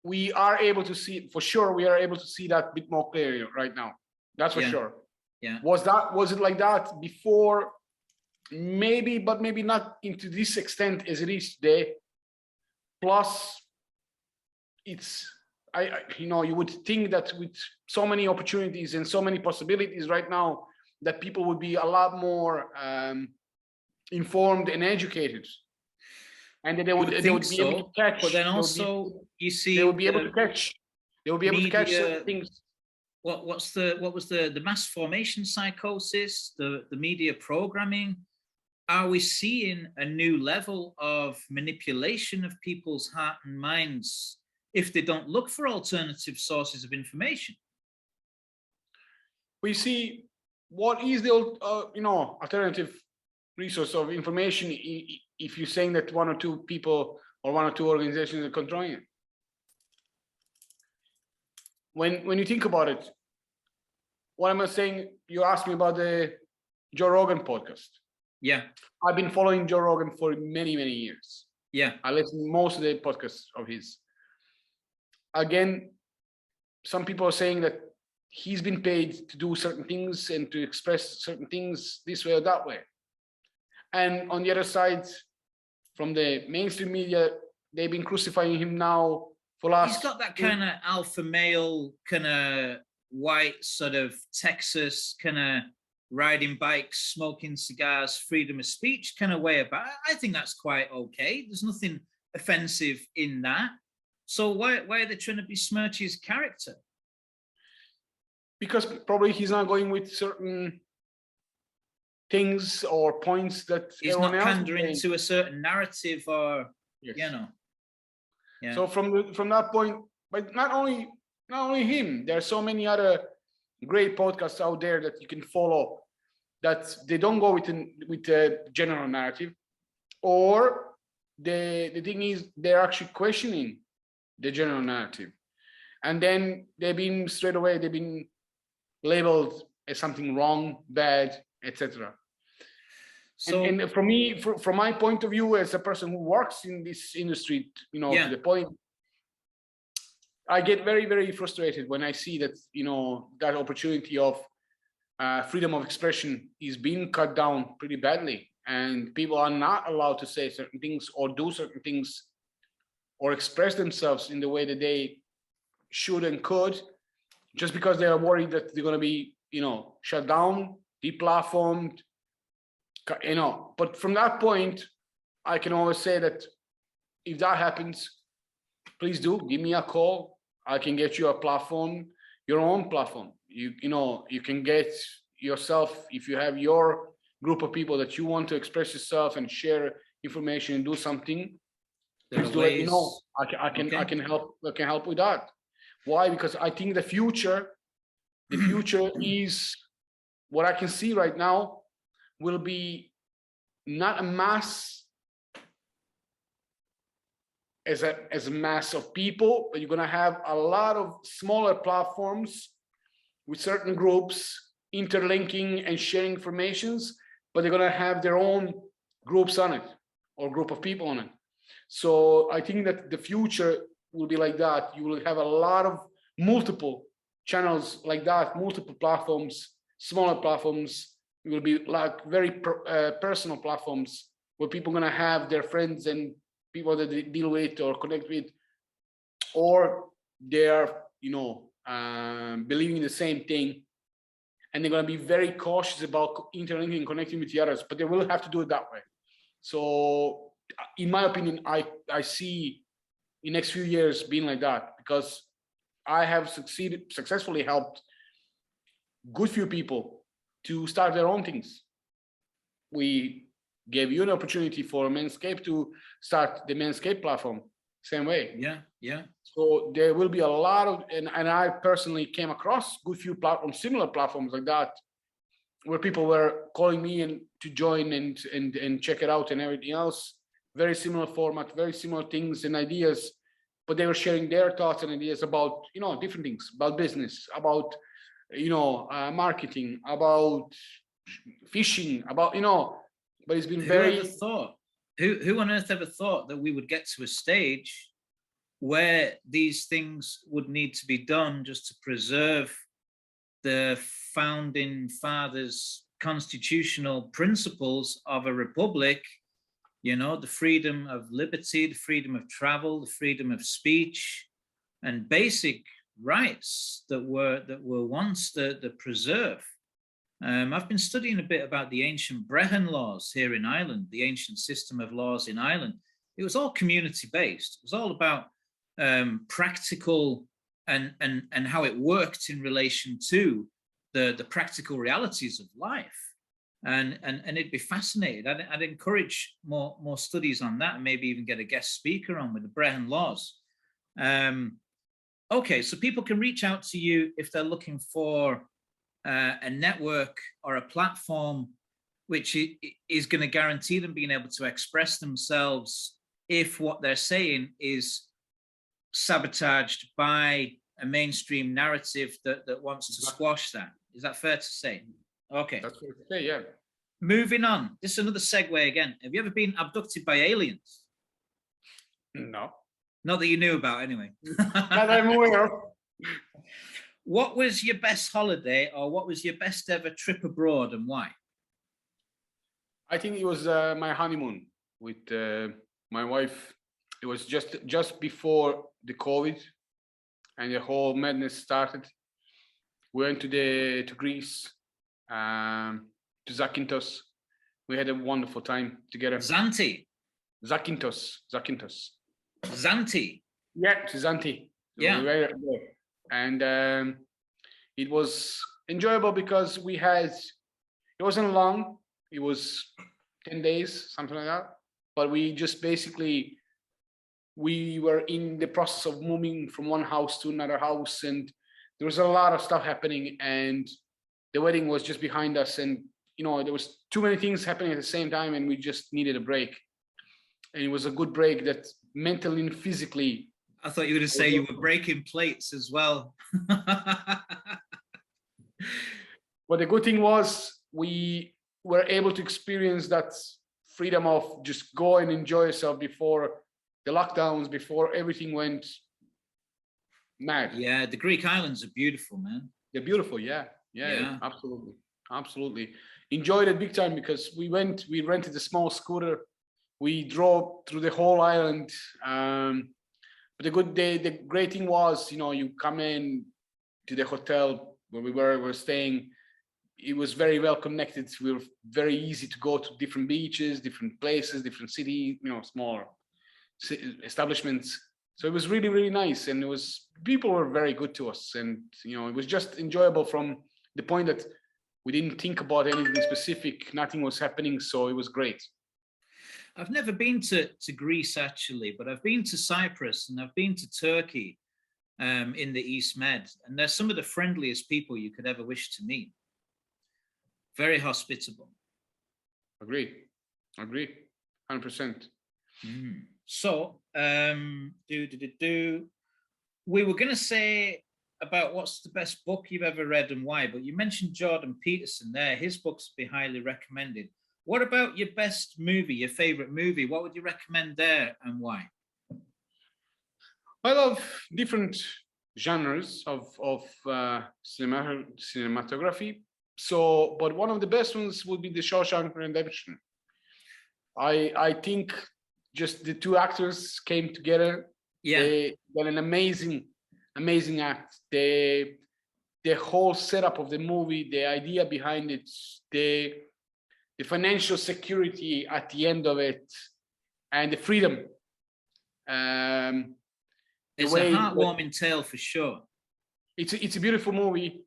we are able to see, for sure, we are able to see that a bit more clearly right now. That's for sure. Yeah. Was it like that before? Maybe, but maybe not into this extent as it is today. Plus, it's you would think that with so many opportunities and so many possibilities right now, that people would be a lot more informed and educated, and that they would be able to catch. But then also, they would be able to catch. They would be able to catch certain things. What was the mass formation psychosis, the media programming? Are we seeing a new level of manipulation of people's heart and minds if they don't look for alternative sources of information? We see what is the alternative resource of information if you're saying that 1 or 2 people or 1 or 2 organizations are controlling it. When you think about it, what am I saying? You asked me about the Joe Rogan podcast. Yeah. I've been following Joe Rogan for many, many years. Yeah. I listen to most of the podcasts of his. Again, some people are saying that he's been paid to do certain things and to express certain things this way or that way. And on the other side, from the mainstream media, they've been crucifying him now for last. He's got that kind of alpha male, kind of white sort of Texas kind of riding bikes, smoking cigars, freedom of speech kind of way about it. I think that's quite okay. There's nothing offensive in that. So why are they trying to besmirch his character? Because probably he's not going with certain things or points that he's not pandering to a certain narrative, or yes. Yeah. So from that point, but not only him, there are so many other great podcasts out there that you can follow that they don't go with the general narrative, or the thing is they're actually questioning the general narrative, and then they've been labeled as something wrong, bad, etc. So, and for me, from my point of view, as a person who works in this industry, to the point, I get very, very frustrated when I see that, that opportunity of freedom of expression is being cut down pretty badly, and people are not allowed to say certain things or do certain things or express themselves in the way that they should and could, just because they are worried that they're going to be, shut down, deplatformed, But from that point, I can always say that if that happens, please do give me a call. I can get you a platform, your own platform. You can get yourself, if you have your group of people that you want to express yourself and share information and do something, please do let me know. I can help with that. Why? Because I think the future is what I can see right now will be not a mass as a mass of people, but you're going to have a lot of smaller platforms with certain groups interlinking and sharing informations, but they're going to have their own groups on it or group of people on it. So I think that the future will be like that. You will have a lot of multiple channels like that, multiple platforms, smaller platforms. It will be like very personal platforms where people are going to have their friends and people that they deal with or connect with, or they are, believing the same thing, and they're going to be very cautious about interlinking and connecting with the others, but they will have to do it that way. So in my opinion, I see in next few years being like that, because I have successfully helped good few people to start their own things. We gave you an opportunity for Menscape to start the Menscape platform, same way. Yeah. So there will be a lot of, and I personally came across good few platforms, similar platforms like that, where people were calling me and to join and check it out and everything else. Very similar format, very similar things and ideas, but they were sharing their thoughts and ideas about, different things, about business, about, marketing, about fishing, about, but it's been very. Who on earth ever thought that we would get to a stage where these things would need to be done just to preserve the founding fathers' constitutional principles of a republic, the freedom of liberty, the freedom of travel, the freedom of speech, and basic rights that were once the preserve. I've been studying a bit about the ancient Brehon laws here in Ireland, the ancient system of laws in Ireland. It was all community-based. It was all about practical and how it worked in relation to the practical realities of life. And it'd be fascinating. I'd encourage more studies on that, and maybe even get a guest speaker on with the Brehon laws. Okay, so people can reach out to you if they're looking for a network or a platform which is going to guarantee them being able to express themselves if what they're saying is sabotaged by a mainstream narrative that wants to squash that. Is that fair to say? Okay. That's fair to say, yeah. Moving on. This is another segue again. Have you ever been abducted by aliens? No. Not that you knew about, anyway. Not that I'm aware of. What was your best holiday, or what was your best ever trip abroad, and why? I think it was my honeymoon with my wife. It was just before the COVID and the whole madness started. We went to Greece, to Zakynthos. We had a wonderful time together. Zakynthos. Zanti. Yeah, to Zanti. Yeah. We were there. And it was enjoyable because it wasn't long. It was 10 days, something like that. But we just basically, we were in the process of moving from one house to another house, and there was a lot of stuff happening, and the wedding was just behind us, and there was too many things happening at the same time, and we just needed a break. And it was a good break that mentally and physically. I thought you were going to say you were breaking plates as well. But the good thing was we were able to experience that freedom of just go and enjoy yourself before the lockdowns, before everything went mad. Yeah, the Greek islands are beautiful, man. They're beautiful, yeah, absolutely. Enjoyed it big time because we rented a small scooter. We drove through the whole island. But the great thing was, you come in to the hotel where we were staying. It was very well connected. We were very easy to go to different beaches, different places, different cities, smaller establishments. So it was really, really nice. And people were very good to us. And, it was just enjoyable from the point that we didn't think about anything specific. Nothing was happening. So it was great. I've never been to Greece, actually, but I've been to Cyprus and I've been to Turkey. in the East Med, and they're some of the friendliest people you could ever wish to meet. Very hospitable. Agree, 100%. So, we were going to say about what's the best book you've ever read and why, but you mentioned Jordan Peterson there. His books would be highly recommended. What about your best movie, your favorite movie? What would you recommend there and why? I love different genres of cinematography. So, but one of the best ones would be the Shawshank Redemption. I think just the two actors came together. Yeah, they got an amazing act. The whole setup of the movie, the idea behind it, the financial security at the end of it, and the freedom. It's a heartwarming tale for sure. It's a beautiful movie.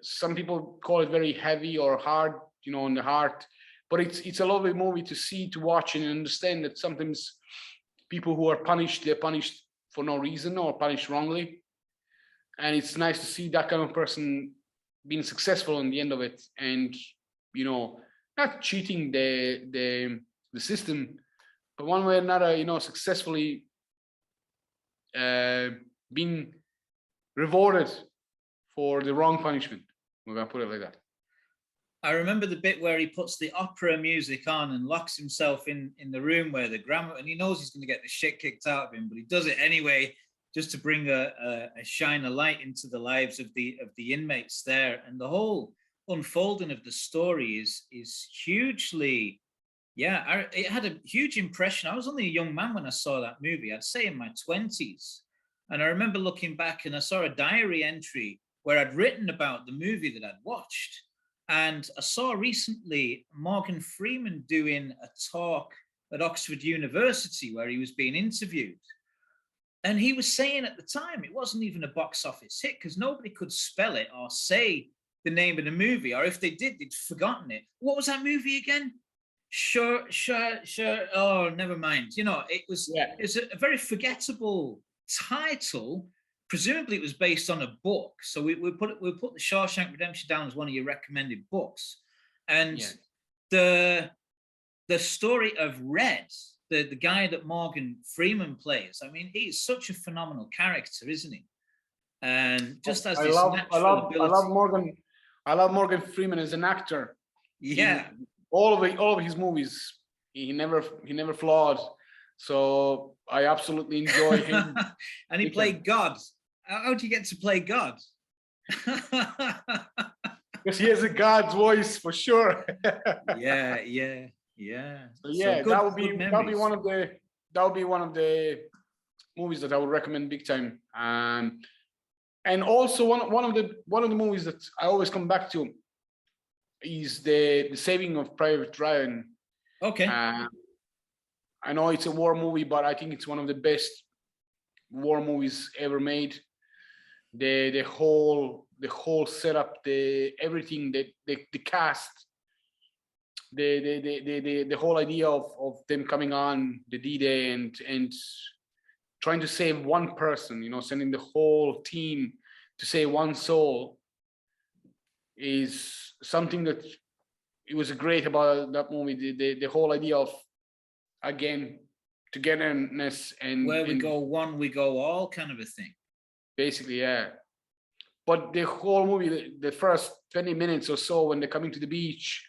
Some people call it very heavy or hard, on the heart. But it's a lovely movie to see, to watch, and understand that sometimes people who are punished, they're punished for no reason or punished wrongly. And it's nice to see that kind of person being successful in the end of it, and not cheating the system, but one way or another, successfully being rewarded for the wrong punishment. We're gonna put it like that. I remember the bit where he puts the opera music on and locks himself in the room where the grandma, and he knows he's going to get the shit kicked out of him, but he does it anyway, just to bring a shine of light into the lives of the inmates there. And the whole unfolding of the story is hugely, it had a huge impression. I was only a young man when I saw that movie. I'd say in my 20s. And I remember looking back and I saw a diary entry where I'd written about the movie that I'd watched. And I saw recently Morgan Freeman doing a talk at Oxford University where he was being interviewed. And he was saying at the time it wasn't even a box office hit because nobody could spell it or say the name of the movie, or if they did, they'd forgotten it. What was that movie again? Sure. Oh, never mind. It was a very forgettable title. Presumably it was based on a book. So we'll put the Shawshank Redemption down as one of your recommended books. And the story of Red, the guy that Morgan Freeman plays, I mean, he's such a phenomenal character, isn't he? And just as this natural ability. I love Morgan Freeman as an actor. Yeah. All of his movies, he never flawed. So I absolutely enjoy him. And he played God. How do you get to play God? Because he has a God's voice for sure. Yeah. So that would be one of the movies that I would recommend big time. And also one of the movies that I always come back to is the Saving of Private Ryan. Okay. I know it's a war movie, but I think it's one of the best war movies ever made. The whole setup, everything, the cast, the whole idea of them coming on the D-Day and trying to save one person, sending the whole team to save one soul is something that it was great about that movie. The whole idea of, again, togetherness and where we go one, we go all kind of a thing. Basically, yeah. But the whole movie, the first 20 minutes or so when they're coming to the beach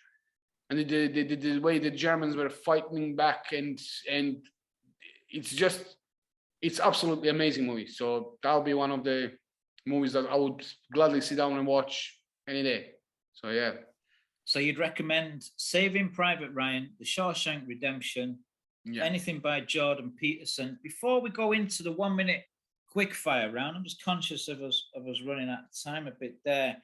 and the way the Germans were fighting back and it's absolutely amazing movie. So that would be one of the movies that I would gladly sit down and watch any day. So yeah. So you'd recommend Saving Private Ryan, The Shawshank Redemption, anything by Jordan Peterson. Before we go into the 1 minute quickfire round, I'm just conscious of us running out of time a bit there.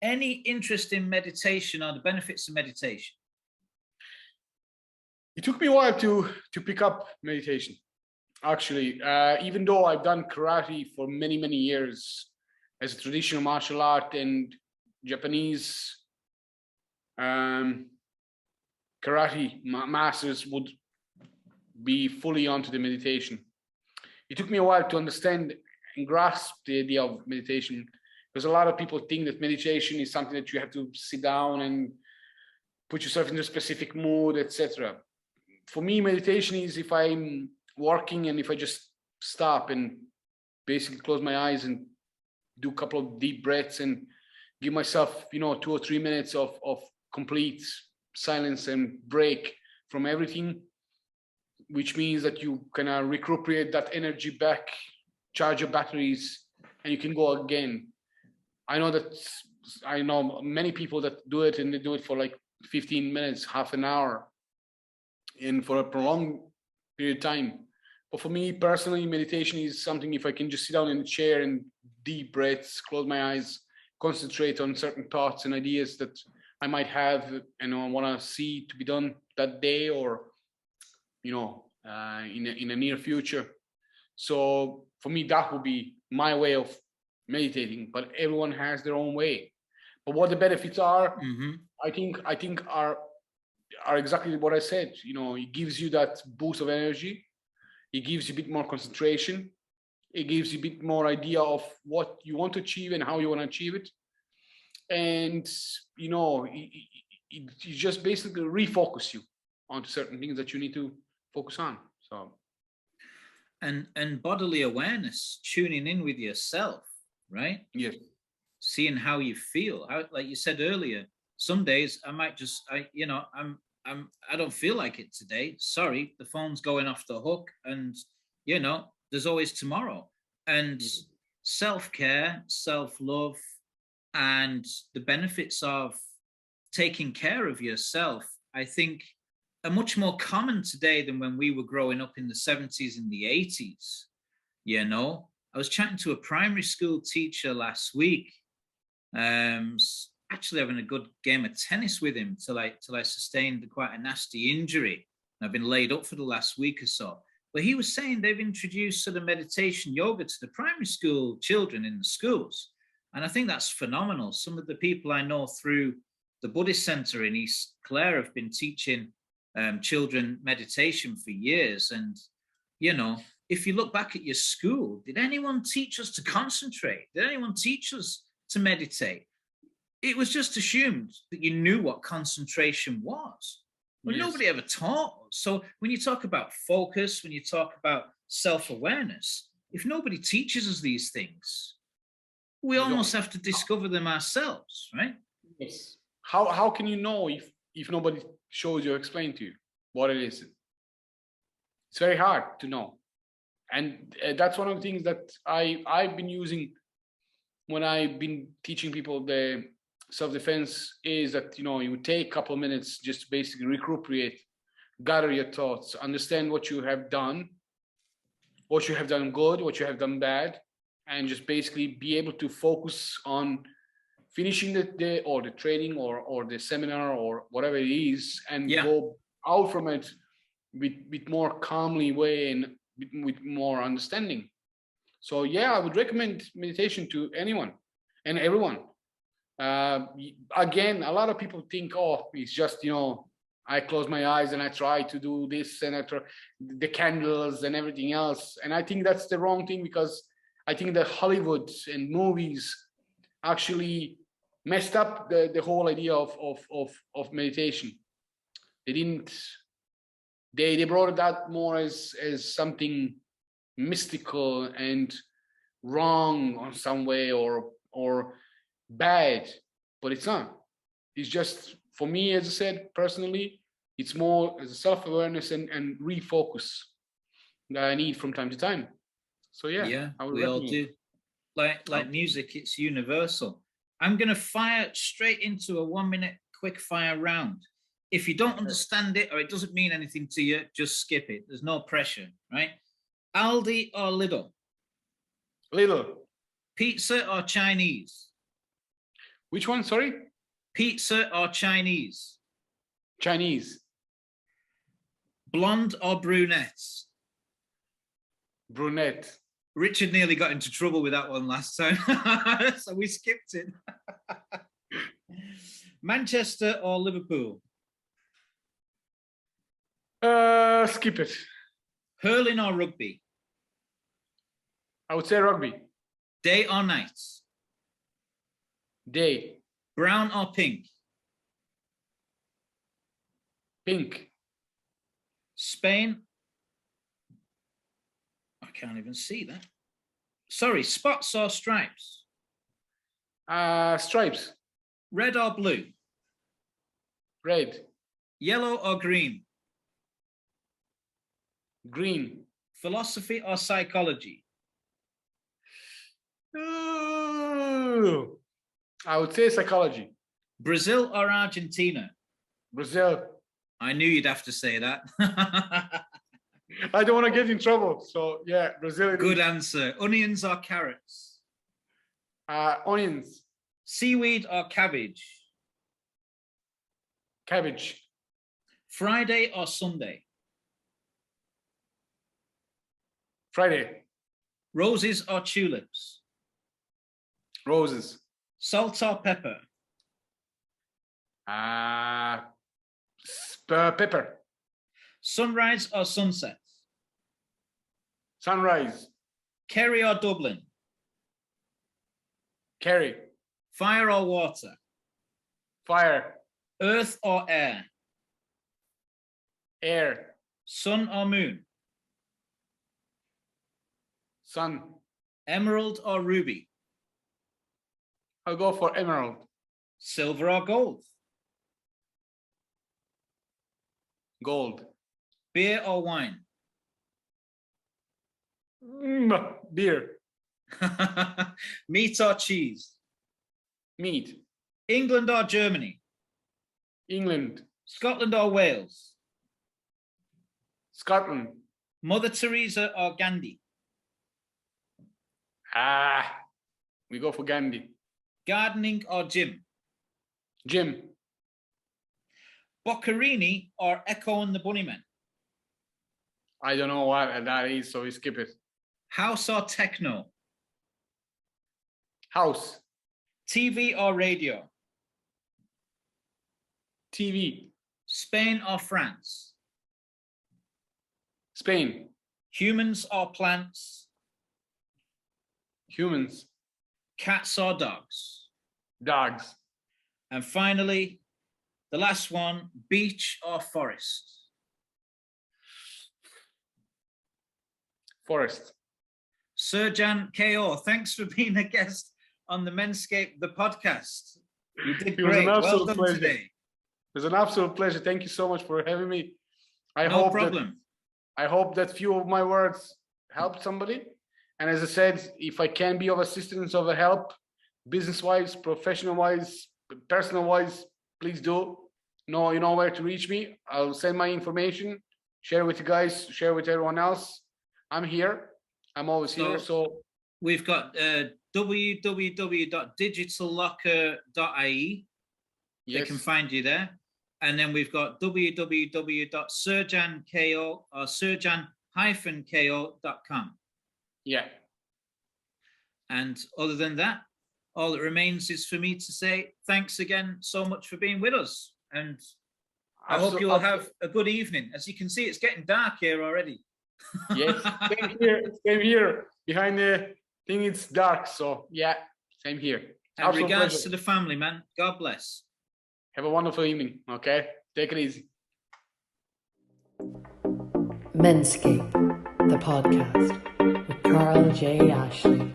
Any interest in meditation or the benefits of meditation? It took me a while to pick up meditation. Actually, even though I've done karate for many, many years as a traditional martial art and Japanese karate masters would be fully onto the meditation. It took me a while to understand grasp the idea of meditation, because a lot of people think that meditation is something that you have to sit down and put yourself in a specific mood, etc. For me, meditation is if I'm working and if I just stop and basically close my eyes and do a couple of deep breaths and give myself, 2 or 3 minutes of complete silence and break from everything, which means that you can recuperate that energy back, charge your batteries, and you can go again. I know many people that do it, and they do it for like 15 minutes, half an hour, and for a prolonged period of time. But for me personally, meditation is something if I can just sit down in a chair and deep breaths, close my eyes, concentrate on certain thoughts and ideas that I might have and I want to see to be done that day or, in the near future. So for me, that would be my way of meditating, but everyone has their own way. But what the benefits are, I think are exactly what I said. It gives you that boost of energy. It gives you a bit more concentration. It gives you a bit more idea of what you want to achieve and how you want to achieve it. And, it just basically refocus you onto certain things that you need to focus on. So. And bodily awareness, tuning in with yourself, right? Yes. Seeing how you feel. Like you said earlier, some days I might just, I don't feel like it today. Sorry, the phone's going off the hook, and there's always tomorrow. And self-care, self-love, and the benefits of taking care of yourself, I think, are much more common today than when we were growing up in the 70s and the 80s. I was chatting to a primary school teacher last week, actually having a good game of tennis with him till I sustained quite a nasty injury. I've been laid up for the last week or so. But he was saying they've introduced sort of meditation yoga to the primary school children in the schools. And I think that's phenomenal. Some of the people I know through the Buddhist Center in East Clare have been teaching children meditation for years. And, if you look back at your school, did anyone teach us to concentrate? Did anyone teach us to meditate? It was just assumed that you knew what concentration was. Well, yes. Nobody ever taught us. So when you talk about focus, when you talk about self-awareness, if nobody teaches us these things, we almost have to discover them ourselves, right? Yes. How can you know if nobody shows you or explains to you what it is? It's very hard to know. And that's one of the things that I've been using when I've been teaching people the self-defense is that, you take a couple of minutes just to basically recuperate, gather your thoughts, understand what you have done good, what you have done bad, and just basically be able to focus on finishing the day or the training or the seminar or whatever it is, and go out from it with more calmly way and with more understanding. So I would recommend meditation to anyone and everyone. Again, a lot of people think, it's just, I close my eyes and I try to do this and the candles and everything else. And I think that's the wrong thing, because I think that Hollywood and movies actually messed up the whole idea of meditation. They brought it out more as something mystical and wrong on some way or bad, but it's not. It's just, for me, as I said, personally, it's more as a self-awareness and refocus that I need from time to time. So we all do. Like music, it's universal. I'm going to fire straight into a 1-minute quick fire round. If you don't understand it or it doesn't mean anything to you, just skip it. There's no pressure, right? Aldi or Lidl? Lidl. Pizza or Chinese? Which one, sorry? Pizza or Chinese? Chinese. Blonde or brunettes? Brunette. Richard nearly got into trouble with that one last time, so we skipped it. Manchester or Liverpool? Skip it. Hurling or rugby? I would say rugby. Day or night? Day. Brown or pink? Pink. Spain. I can't even see that. Sorry, spots or stripes? Stripes. Red or blue? Red. Yellow or green? Green. Philosophy or psychology? Ooh. I would say psychology. Brazil or Argentina? Brazil. I knew you'd have to say that. I don't want to get in trouble. So yeah, Brazil. Good answer. Onions or carrots? Onions. Seaweed or cabbage? Cabbage. Friday or Sunday? Friday. Roses or tulips? Roses. Salt or pepper? Pepper. Sunrise or sunset? Sunrise. Kerry or Dublin? Kerry. Fire or water? Fire. Earth or air? Air. Sun or moon? Sun. Emerald or ruby? I'll go for emerald. Silver or gold? Gold. Beer or wine? Beer. Meat or cheese? Meat. England or Germany? England. Scotland or Wales? Scotland. Mother Teresa or Gandhi? We go for Gandhi. Gardening or gym? Gym. Boccherini or Echo and the Bunnymen? I don't know what that is, so we skip it. House or techno? House. TV or radio? TV. Spain or France? Spain. Humans or plants? Humans. Cats or dogs? Dogs. And finally, the last one, beach or forest? Forest. Srdan KO, thanks for being a guest on the Menscape, the podcast. You did It was great. an Well absolute done pleasure. today. It was an absolute pleasure. Thank you so much for having me. No problem. I hope that few of my words helped somebody. And as I said, if I can be of assistance, of a help, business-wise, professional-wise, personal-wise, please do. You know where to reach me. I'll send my information, share with you guys, share with everyone else. I'm here. I'm always here. So we've got www.digitallocker.ie. yes. They can find you there. And then we've got www.srdan.ko or srdan-ko.com. Yeah. And other than that, all that remains is for me to say thanks again so much for being with us. And I hope you will have a good evening. As you can see, it's getting dark here already. Yes, same here. Behind the thing, it's dark. So yeah, same here. And regards to the family, man. God bless. Have a wonderful evening. Okay, take it easy. Menscape, the podcast with Carl.J. Ashley.